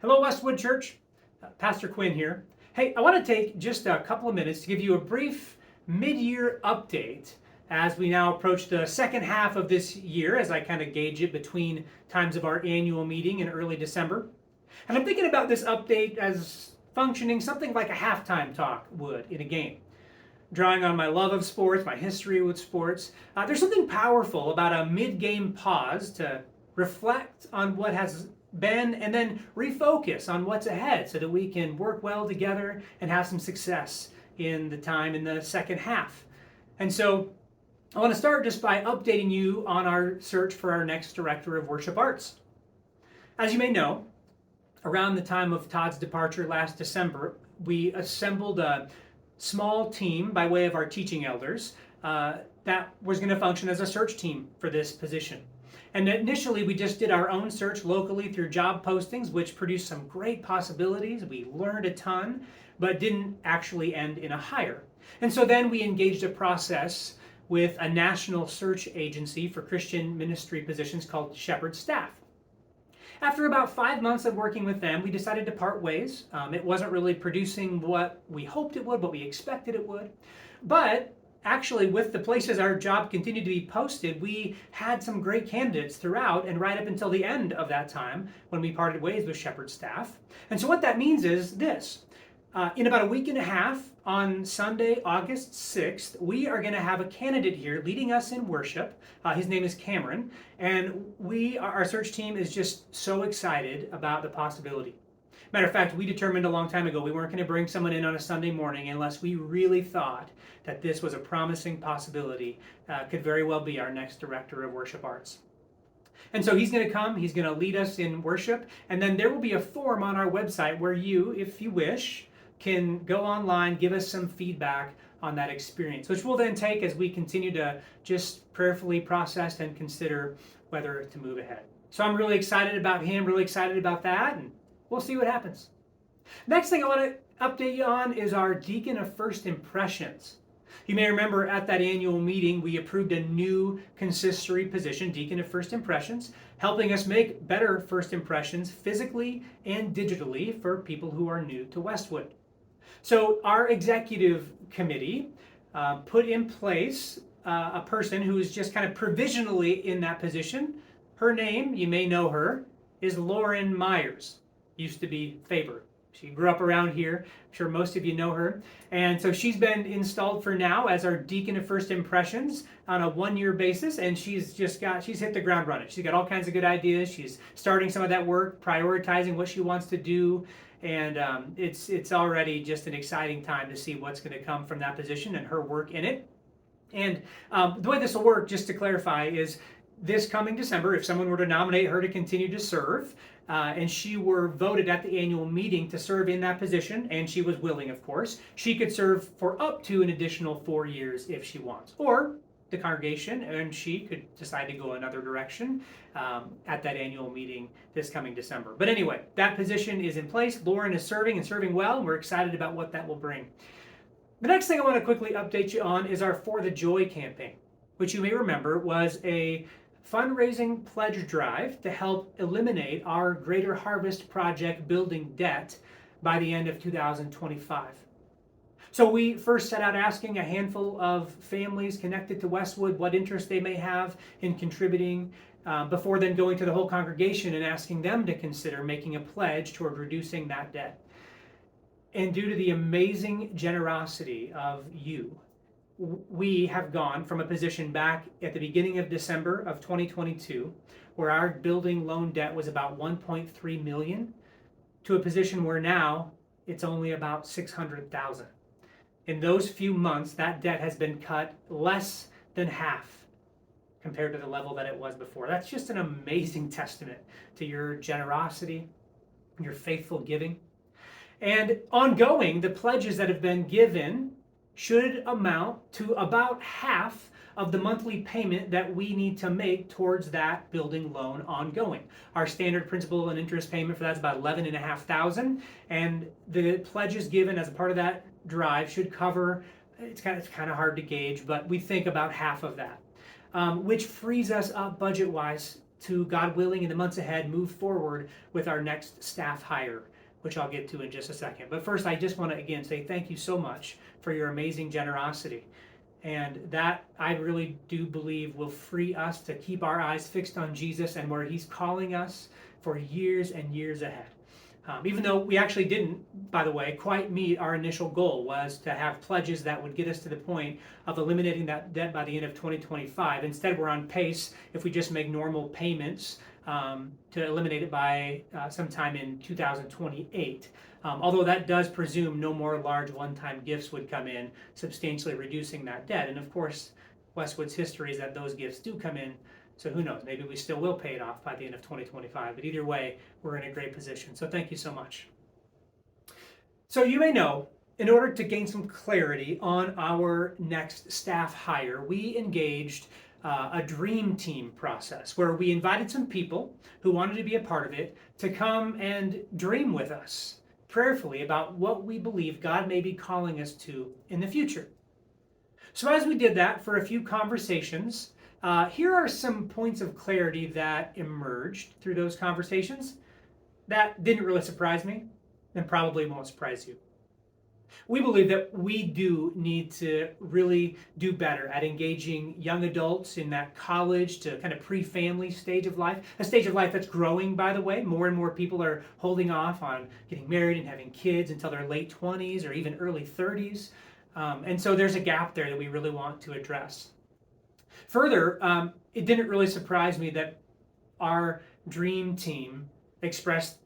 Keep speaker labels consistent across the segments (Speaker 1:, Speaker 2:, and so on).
Speaker 1: Hello, Westwood Church. Pastor Quinn here. Hey, I want to take just a couple of minutes to give you a brief mid-year update as we now approach the second half of this year, as I kind of gauge it between times of our annual meeting in early December. And I'm thinking about this update as functioning something like a halftime talk would in a game. Drawing on my love of sports, my history with sports, there's something powerful about a mid-game pause to reflect on what has been and then refocus on what's ahead so that we can work well together and have some success in the time in the second half. And so I want to start just by updating you on our search for our next director of worship arts. As you may know, around the time of Todd's departure last December, we assembled a small team by way of our teaching elders that was going to function as a search team for this position. And initially, we just did our own search locally through job postings, which produced some great possibilities. We learned a ton, but didn't actually end in a hire. And so then we engaged a process with a national search agency for Christian ministry positions called Shepherd Staff. After about 5 months of working with them, we decided to part ways. It wasn't really producing what we hoped it would, what we expected it would. But actually, with the places our job continued to be posted, we had some great candidates throughout and right up until the end of that time when we parted ways with Shepherd Staff. And so what that means is this. In about a week and a half, on Sunday, August 6th, we are going to have a candidate here leading us in worship. His name is Cameron, and our search team is just so excited about the possibility. Matter of fact, we determined a long time ago we weren't going to bring someone in on a Sunday morning unless we really thought that this was a promising possibility, could very well be our next director of worship arts. And so he's going to come, he's going to lead us in worship, and then there will be a form on our website where you, if you wish, can go online, give us some feedback on that experience, which we'll then take as we continue to just prayerfully process and consider whether to move ahead. So I'm really excited about him, really excited about that, and we'll see what happens. Next thing I want to update you on is our Deacon of First Impressions. You may remember at that annual meeting, we approved a new consistory position, Deacon of First Impressions, helping us make better first impressions physically and digitally for people who are new to Westwood. So our executive committee put in place a person who is just kind of provisionally in that position. Her name, you may know her, is Lauren Myers. Used to be Faber. She grew up around here. I'm sure most of you know her. And so she's been installed for now as our Deacon of First Impressions on a one-year basis, and she's hit the ground running. She's got all kinds of good ideas. She's starting some of that work, prioritizing what she wants to do, and it's already just an exciting time to see what's going to come from that position and her work in it. And the way this will work, just to clarify, is this coming December, if someone were to nominate her to continue to serve, and she were voted at the annual meeting to serve in that position, and she was willing, of course, she could serve for up to an additional 4 years if she wants. Or the congregation and she could decide to go another direction at that annual meeting this coming December. But anyway, that position is in place. Lauren is serving and serving well, and we're excited about what that will bring. The next thing I want to quickly update you on is our For the Joy campaign, which you may remember was a fundraising pledge drive to help eliminate our Greater Harvest Project building debt by the end of 2025. So we first set out asking a handful of families connected to Westwood what interest they may have in contributing, before then going to the whole congregation and asking them to consider making a pledge toward reducing that debt. And due to the amazing generosity of you, we have gone from a position back at the beginning of December of 2022, where our building loan debt was about $1.3 million, to a position where now it's only about $600,000. In those few months, that debt has been cut less than half compared to the level that it was before. That's just an amazing testament to your generosity, your faithful giving. And ongoing, the pledges that have been given should amount to about half of the monthly payment that we need to make towards that building loan ongoing. Our standard principal and interest payment for that is about $11,500, and the pledges given as a part of that drive should cover, it's kind of hard to gauge, but we think about half of that, which frees us up budget-wise to, God willing, in the months ahead, move forward with our next staff hire, which I'll get to in just a second. But first, I just want to again say thank you so much for your amazing generosity. And that, I really do believe, will free us to keep our eyes fixed on Jesus and where he's calling us for years and years ahead. Even though we actually didn't, by the way, quite meet our initial goal, was to have pledges that would get us to the point of eliminating that debt by the end of 2025. Instead, we're on pace, if we just make normal payments, to eliminate it by sometime in 2028. Although that does presume no more large one-time gifts would come in, substantially reducing that debt. And of course, Westwood's history is that those gifts do come in. So who knows, maybe we still will pay it off by the end of 2025. But either way, we're in a great position. So thank you so much. So you may know, in order to gain some clarity on our next staff hire, we engaged a dream team process where we invited some people who wanted to be a part of it to come and dream with us prayerfully about what we believe God may be calling us to in the future. So as we did that for a few conversations, here are some points of clarity that emerged through those conversations that didn't really surprise me and probably won't surprise you. We believe that we do need to really do better at engaging young adults in that college to kind of pre-family stage of life, a stage of life that's growing, by the way. More and more people are holding off on getting married and having kids until their late 20s or even early 30s. And so there's a gap there that we really want to address. Further, it didn't really surprise me that our dream team expressed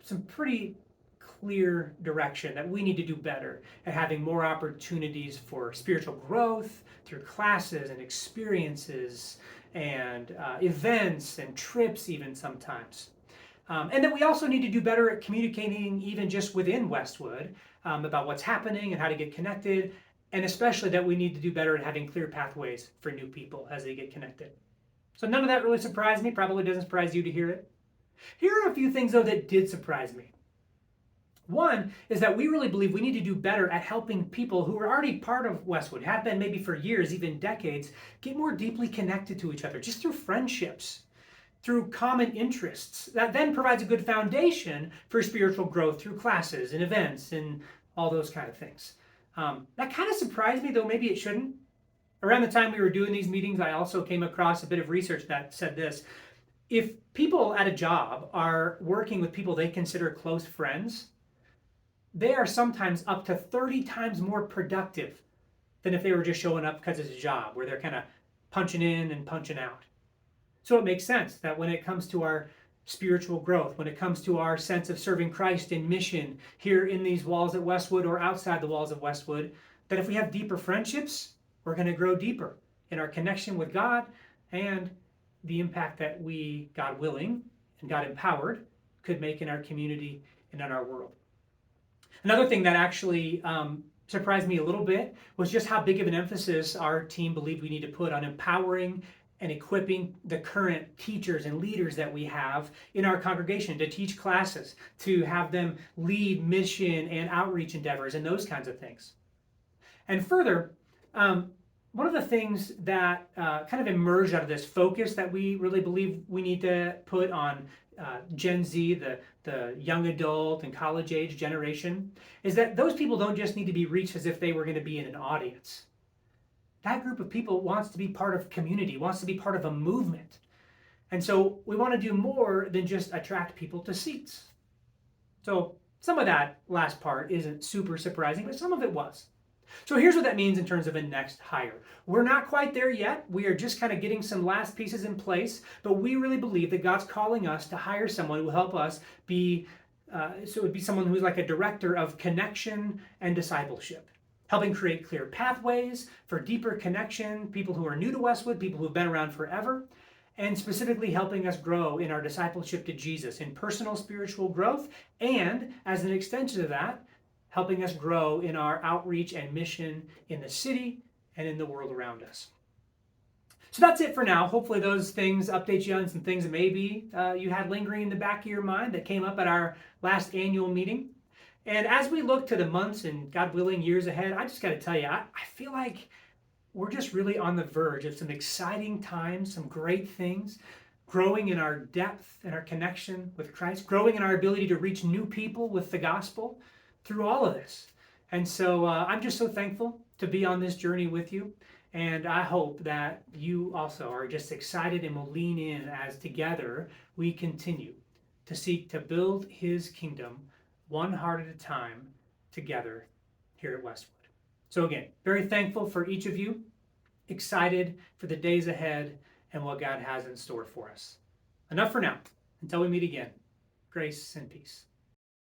Speaker 1: some pretty clear direction that we need to do better at having more opportunities for spiritual growth through classes and experiences and events and trips even sometimes. And that we also need to do better at communicating even just within Westwood about what's happening and how to get connected, and especially that we need to do better at having clear pathways for new people as they get connected. So none of that really surprised me, probably doesn't surprise you to hear it. Here are a few things though that did surprise me. One is that we really believe we need to do better at helping people who are already part of Westwood, have been maybe for years, even decades, get more deeply connected to each other, just through friendships, through common interests. That then provides a good foundation for spiritual growth through classes and events and all those kind of things. That kind of surprised me, though maybe it shouldn't. Around the time we were doing these meetings, I also came across a bit of research that said this. If people at a job are working with people they consider close friends, they are sometimes up to 30 times more productive than if they were just showing up because it's a job where they're kind of punching in and punching out. So it makes sense that when it comes to our spiritual growth, when it comes to our sense of serving Christ in mission here in these walls at Westwood or outside the walls of Westwood, that if we have deeper friendships, we're going to grow deeper in our connection with God and the impact that we, God willing and God empowered, could make in our community and in our world. Another thing that actually surprised me a little bit was just how big of an emphasis our team believed we need to put on empowering and equipping the current teachers and leaders that we have in our congregation to teach classes, to have them lead mission and outreach endeavors and those kinds of things. And further, one of the things that kind of emerged out of this focus that we really believe we need to put on Gen Z, the young adult and college age generation, is that those people don't just need to be reached as if they were going to be in an audience. That group of people wants to be part of community, wants to be part of a movement. And so we want to do more than just attract people to seats. So some of that last part isn't super surprising, but some of it was. So here's what that means in terms of a next hire. We're not quite there yet. We are just kind of getting some last pieces in place, but we really believe that God's calling us to hire someone who will help us be, so it would be someone who's like a director of connection and discipleship, helping create clear pathways for deeper connection, people who are new to Westwood, people who've been around forever, and specifically helping us grow in our discipleship to Jesus in personal spiritual growth, and as an extension of that, helping us grow in our outreach and mission in the city and in the world around us. So that's it for now. Hopefully those things update you on some things that maybe you had lingering in the back of your mind that came up at our last annual meeting. And as we look to the months and, God willing, years ahead, I just got to tell you, I feel like we're just really on the verge of some exciting times, some great things. growing in our depth and our connection with Christ, growing in our ability to reach new people with the gospel through all of this. And so I'm just so thankful to be on this journey with you. And I hope that you also are just excited and will lean in as together we continue to seek to build his kingdom one heart at a time together here at Westwood. So again, very thankful for each of you, excited for the days ahead and what God has in store for us. Enough for now. Until we meet again, grace and peace.